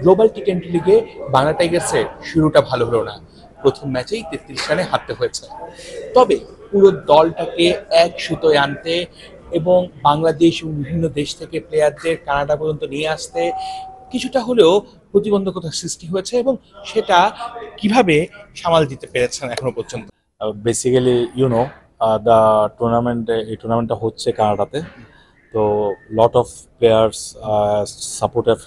Global টি-20 লিগে বাংলা টাইগার্সের শুরুটা ভালো হলো না। প্রথম ম্যাচেই 33 রানে হারতে হয়েছে। তবে পুরো দলটাকে এক সুতোয় আনতে এবং বাংলাদেশ এবং বিভিন্ন দেশ থেকে প্লেয়ারদের কানাডা পর্যন্ত নিয়ে আসতে কিছুটা হলেও প্রতিবন্ধকতার সৃষ্টি হয়েছে, এবং সেটা কিভাবে সামাল দিতে পেরেছেন এখনো পর্যন্ত? বেসিক্যালি দ্য এই টুর্নামেন্টটা হচ্ছে কানাডাতে। তো lot of players, supportive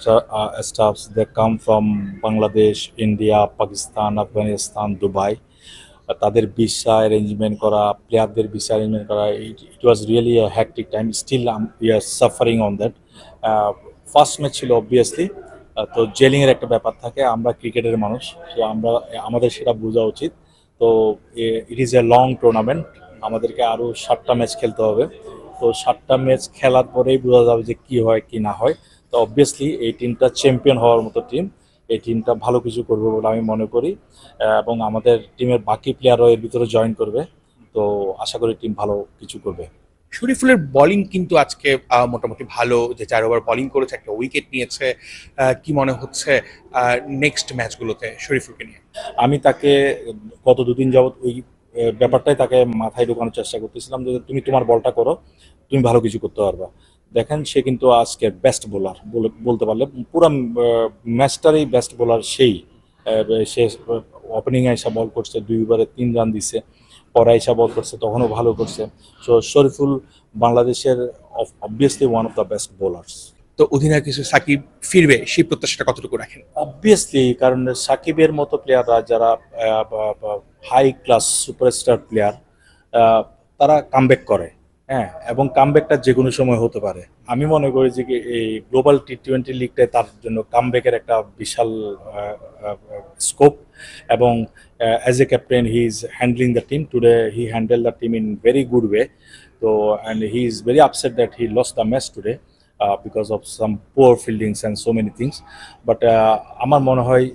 staffs they come from Bangladesh, India, Pakistan, Afghanistan, Dubai. তাদের ভিসা অ্যারেঞ্জমেন্ট করা, প্লেয়ারদের ভিসা অ্যারেঞ্জমেন্ট করা, it was really a hectic time. Still we are suffering on that. First match ছিল অবভিয়াসলি। তো জেলিংয়ের একটা ব্যাপার থাকে, আমরা ক্রিকেটের মানুষ, তো আমাদের সেটা বোঝা উচিত। তো it is a long tournament, আমাদেরকে আরও 7টা ম্যাচ খেলতে হবে। তো 7টা ম্যাচ খেলার পরেই বোঝা যাবে যে কী হয় কি না হয়। তো অবভিয়াসলি এই টিমটা চ্যাম্পিয়ন হওয়ার মতো টিম, এই টিমটা ভালো কিছু করবে বলে আমি মনে করি, এবং আমাদের টিমের বাকি প্লেয়ারও এর ভিতরে জয়েন করবে। তো আশা করি টিম ভালো কিছু করবে। শরীফুলের বোলিং কিন্তু আজকে মোটামুটি ভালো, যে 4 ওভার বোলিং করেছে, একটা উইকেট নিয়েছে। কি মনে হচ্ছে নেক্সট ম্যাচগুলোতে শরীফুলকে নিয়ে? আমি তাকে গত দুদিন যাবৎ ওই ব্যাপারটাই তাকে মাথায় ঢোকানোর চেষ্টা করতেছিলাম যে তুমি তোমার বলটা করো, তুমি ভালো কিছু করতে পারবা। দেখেন সে কিন্তু আজকে বেস্ট বোলার বলতে পারলে, পুরো ম্যাচটারই বেস্ট বোলার সেই। সে ওপেনিংয়ে এসে বল করছে, 2 ওভারে 3 রান দিছে, পরে এসে বল করছে তখনও ভালো করছে। সো শরীফুল বাংলাদেশের obviously one of the best bowlers. তো অধিনায়ক হিসেবে সাকিব ফিরবে, সেই প্রত্যাশাটা কতটুকু রাখেন? অবভিয়াসলি, কারণ সাকিবের মতো প্লেয়াররা যারা হাই ক্লাস সুপারস্টার প্লেয়ার, তারা কামব্যাক করে। হ্যাঁ, এবং কামব্যাকটা যে কোনো সময় হতে পারে। আমি মনে করি যে এই গ্লোবাল টি-20 লিগটায় তার জন্য কামব্যাকের একটা বিশাল স্কোপ। এবং as a captain he is handling the team today, he handle the team in very good way. তো and he is very upset that he lost the match today because of some poor fieldings and so many things. But আমার মনে হয়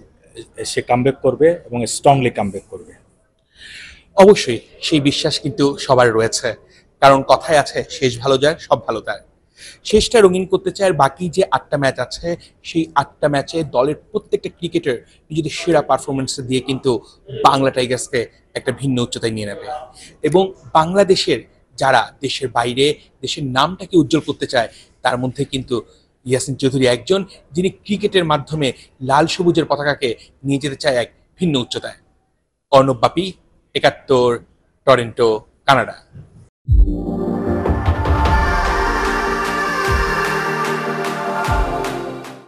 সে comeback করবে এবং strongly comeback করবে। অবশ্যই সেই বিশ্বাস কিন্তু সবার রয়েছে, কারণ কথায় আছে শেষ ভালো যায় সব ভালো যায়। শেষটা রঙিন করতে চায়, আর বাকি যে 8টা ম্যাচ আছে সেই 8টা ম্যাচে দলের প্রত্যেকটা ক্রিকেটার নিজেদের সেরা পারফরমেন্স দিয়ে কিন্তু বাংলা টাইগার্সকে একটা ভিন্ন উচ্চতায় নিয়ে নেবে। এবং বাংলাদেশের যারা দেশের বাইরে দেশের নামটাকে উজ্জ্বল করতে চায়, তার মধ্যে কিন্তু ইয়াসিন চৌধুরী একজন, যিনি ক্রিকেটের মাধ্যমে লাল সবুজের পতাকাকে নিয়ে যেতে চায় এক ভিন্ন উচ্চতায়। অর্ণব বাপি, 71, টরন্টো, কানাডা।